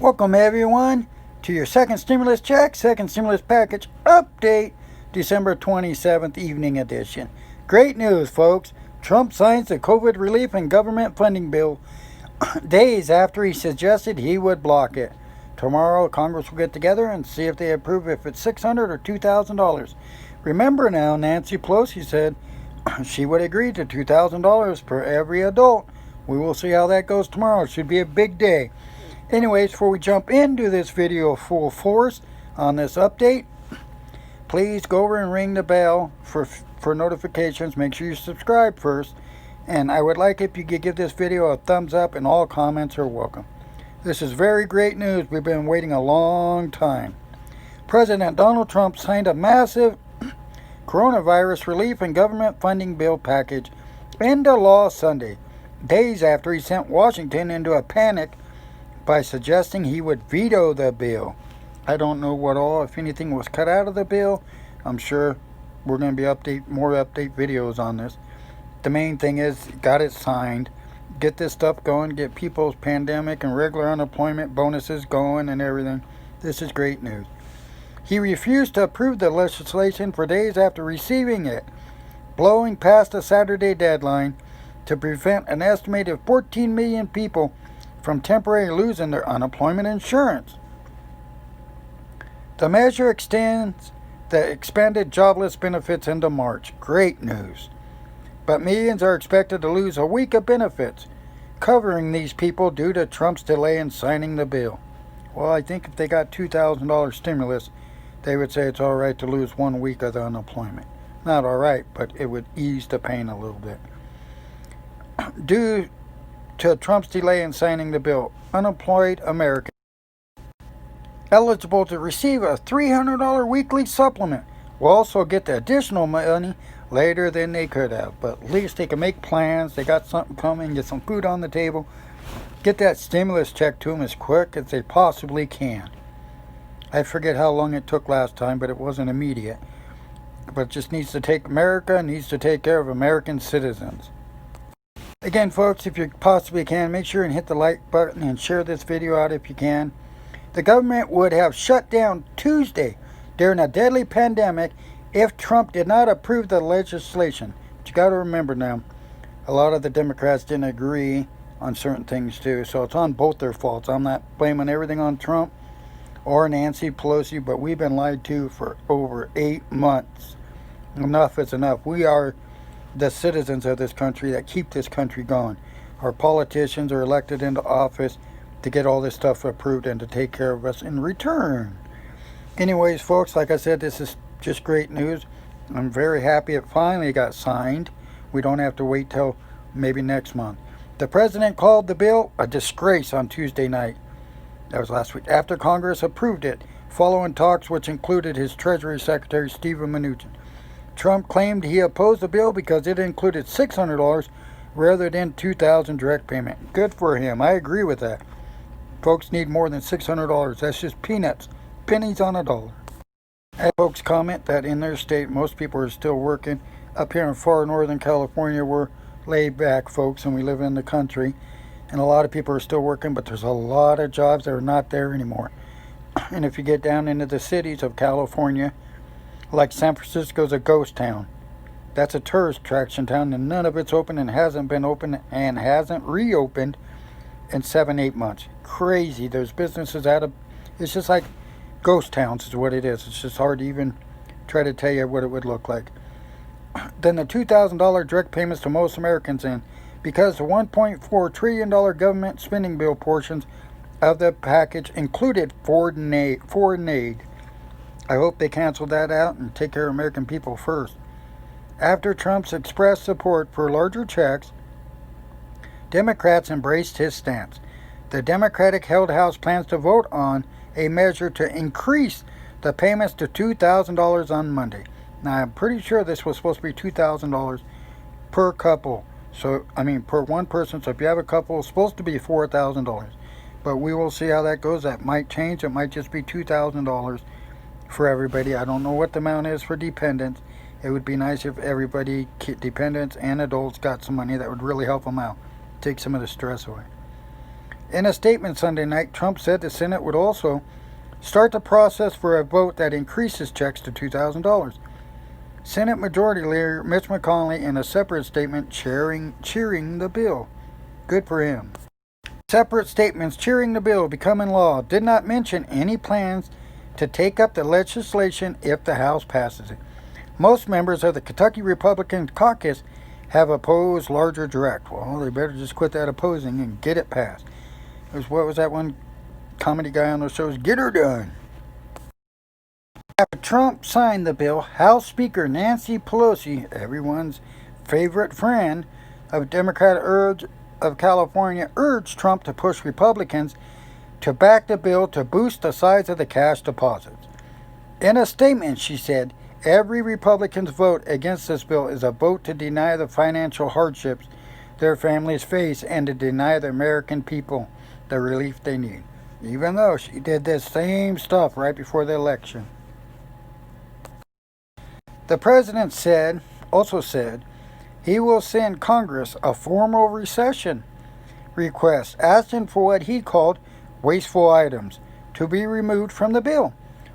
Welcome everyone to your second stimulus check, second stimulus package update, December 27th evening edition. Great news, folks. Trump signs the COVID relief and government funding bill days after he suggested he would block it. Tomorrow, Congress will get together and see if they approve if it's $600 or $2,000. Remember now, Nancy Pelosi said she would agree to $2,000 per every adult. We will see how that goes tomorrow. It should be a big day. Anyways, before we jump into this video full force on this update, please go over and ring the bell for notifications. Make sure you subscribe first. And I would like if you could give this video a thumbs up, and all comments are welcome. This is very great news. We've been waiting a long time. President Donald Trump signed a massive coronavirus relief and government funding bill package into law Sunday, days after he sent Washington into a panic by suggesting he would veto the bill. I don't know what all, if anything, was cut out of the bill. I'm sure we're going to be more update videos on this. The main thing is, got it signed, get this stuff going, get people's pandemic and regular unemployment bonuses going and everything. This is great news. He refused to approve the legislation for days after receiving it, blowing past the Saturday deadline to prevent an estimated 14 million people from temporarily losing their unemployment insurance. The measure extends the expanded jobless benefits into March. Great news. But millions are expected to lose a week of benefits covering these people due to Trump's delay in signing the bill. Well, I think if they got $2,000 stimulus, they would say it's all right to lose 1 week of the unemployment. Not all right, but it would ease the pain a little bit. Due to Trump's delay in signing the bill, unemployed Americans eligible to receive a $300 weekly supplement will also get the additional money later than they could have. But at least they can make plans. They got something coming, get some food on the table, get that stimulus check to them as quick as they possibly can. I forget how long it took last time, but it wasn't immediate. But it just needs to take America, needs to take care of American citizens. Again, folks, if you possibly can, make sure and hit the like button and share this video out if you can. The government would have shut down Tuesday during a deadly pandemic if Trump did not approve the legislation. But you got to remember now, a lot of the Democrats didn't agree on certain things too, so it's on both their faults. I'm not blaming everything on Trump or Nancy Pelosi, but we've been lied to for over 8 months. Enough is enough. We are the citizens of this country that keep this country going. Our politicians are elected into office to get all this stuff approved and to take care of us in return. Anyways, folks, like I said, this is just great news. I'm very happy it finally got signed. We don't have to wait till maybe next month. The president called the bill a disgrace on Tuesday night. That was last week, after Congress approved it, following talks which included his Treasury Secretary Steven Mnuchin. Trump claimed he opposed the bill because it included $600 rather than $2,000 direct payment. Good for him. I agree with that. Folks need more than $600. That's just peanuts. Pennies on a dollar. I had folks comment that in their state, most people are still working. Up here in far northern California, we're laid back folks and we live in the country. And a lot of people are still working, but there's a lot of jobs that are not there anymore. And if you get down into the cities of California, like San Francisco's a ghost town. That's a tourist attraction town, and none of it's open and hasn't been open and hasn't reopened in 7-8 months. Crazy. There's businesses out of, it's just like ghost towns is what it is. It's just hard to even try to tell you what it would look like. Then the $2,000 direct payments to most Americans in, because the $1.4 trillion government spending bill portions of the package included foreign aid. I hope they cancel that out and take care of American people first. After Trump's expressed support for larger checks, Democrats embraced his stance. The Democratic-held House plans to vote on a measure to increase the payments to $2,000 on Monday. Now, I'm pretty sure this was supposed to be $2,000 per couple. So, per one person. So if you have a couple, it's supposed to be $4,000. But we will see how that goes. That might change. It might just be $2,000 for everybody. I don't know what the amount is for dependents. It would be nice if everybody, dependents and adults, got some money. That would really help them out. Take some of the stress away. In a statement Sunday night, Trump said the Senate would also start the process for a vote that increases checks to $2,000. Senate Majority Leader Mitch McConnell, in a separate statement, cheering the bill. Good for him. Separate statements cheering the bill becoming law did not mention any plans to take up the legislation if the House passes it. Most members of the Kentucky Republican caucus have opposed larger direct. Well, they better just quit that opposing and get it passed. What was that one comedy guy on those shows? Get her done. After Trump signed the bill, House Speaker Nancy Pelosi, everyone's favorite friend of Democrat of California, urged Trump to push Republicans to back the bill to boost the size of the cash deposits. In a statement, she said, every Republican's vote against this bill is a vote to deny the financial hardships their families face and to deny the American people the relief they need. Even though she did this same stuff right before the election. The president also said he will send Congress a formal recession request asking for what he called wasteful items to be removed from the bill.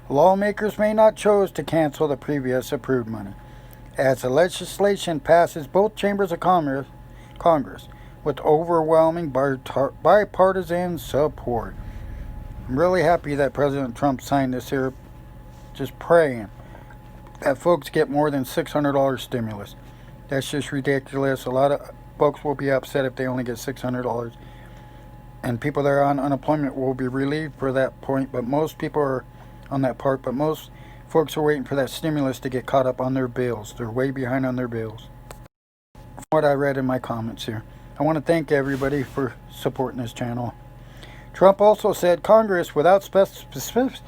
Lawmakers may not choose to cancel the previous approved money as the legislation passes both chambers of Congress with overwhelming bipartisan support. I'm really happy that President Trump signed this here. Just praying that folks get more than $600 stimulus. That's just ridiculous. A lot of folks will be upset if they only get $600. And people that are on unemployment will be relieved for that point. But most people are on that part. But most folks are waiting for that stimulus to get caught up on their bills. They're way behind on their bills. From what I read in my comments here. I want to thank everybody for supporting this channel. Trump also said Congress, without specifying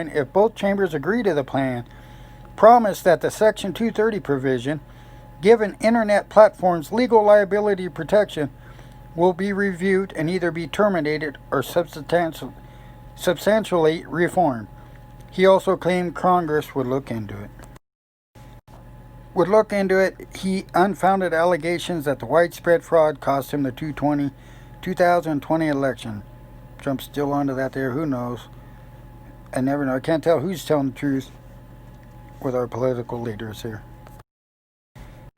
if both chambers agree to the plan, promised that the Section 230 provision, given internet platforms legal liability protection, will be reviewed and either be terminated or substantially reformed. He also claimed Congress would look into it. He unfounded allegations that the widespread fraud cost him the 2020 election. Trump's still onto that there, who knows? I never know. I can't tell who's telling the truth with our political leaders here.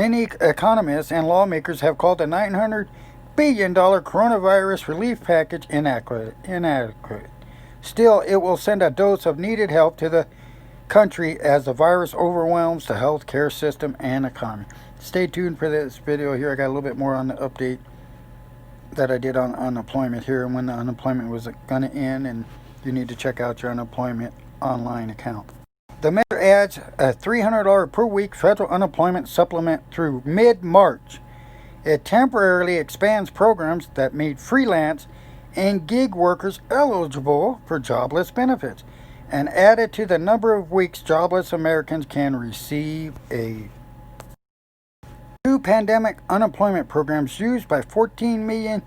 Many economists and lawmakers have called the $900 billion coronavirus relief package inadequate. Still, it will send a dose of needed help to the country as the virus overwhelms the healthcare system and economy. Stay tuned for this video here. I got a little bit more on the update that I did on unemployment here and when the unemployment was going to end, and you need to check out your unemployment online account. The measure adds a $300 per week federal unemployment supplement through mid-March. It temporarily expands programs that made freelance and gig workers eligible for jobless benefits and added to the number of weeks jobless Americans can receive aid. Two pandemic unemployment programs used by 14 million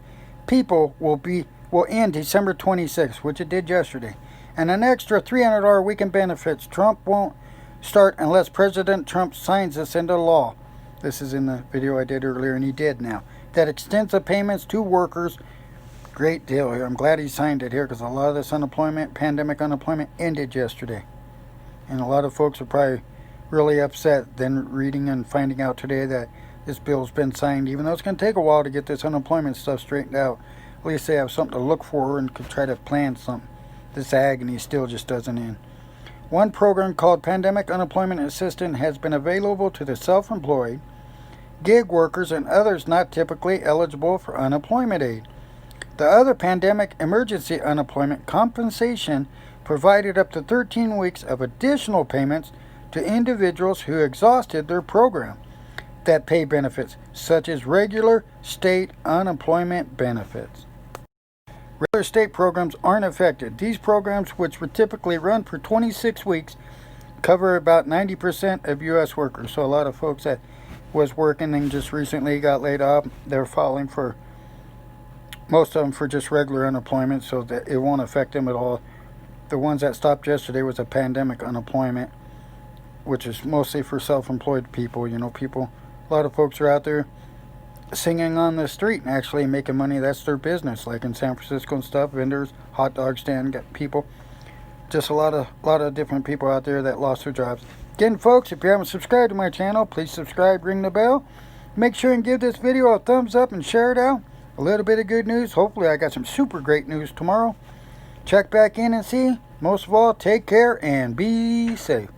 people will end December 26th, which it did yesterday. And an extra $300 weekend benefits Trump won't start unless President Trump signs this into law. This is in the video I did earlier, and he did now. That extends the payments to workers. Great deal here. I'm glad he signed it here because a lot of this pandemic unemployment, ended yesterday. And a lot of folks are probably really upset then reading and finding out today that this bill's been signed, even though it's going to take a while to get this unemployment stuff straightened out. At least they have something to look for and could try to plan something. This agony still just doesn't end. One program called Pandemic Unemployment Assistance has been available to the self-employed, gig workers, and others not typically eligible for unemployment aid. The other pandemic emergency unemployment compensation provided up to 13 weeks of additional payments to individuals who exhausted their program that pay benefits, such as regular state unemployment benefits. Regular state programs aren't affected. These programs, which would typically run for 26 weeks, cover about 90% of U.S. workers. So a lot of folks that was working and just recently got laid off, they're filing for, most of them for just regular unemployment, so that it won't affect them at all. The ones that stopped yesterday was a pandemic unemployment, which is mostly for self-employed people. You know, people, a lot of folks are out there singing on the street and actually making money. That's their business. Like in San Francisco and stuff, vendors, hot dog stand got people. Just a lot of different people out there that lost their jobs. Again, folks, if you haven't subscribed to my channel, please subscribe, ring the bell. Make sure and give this video a thumbs up and share it out. A little bit of good news. Hopefully I got some super great news tomorrow. Check back in and see. Most of all, take care and be safe.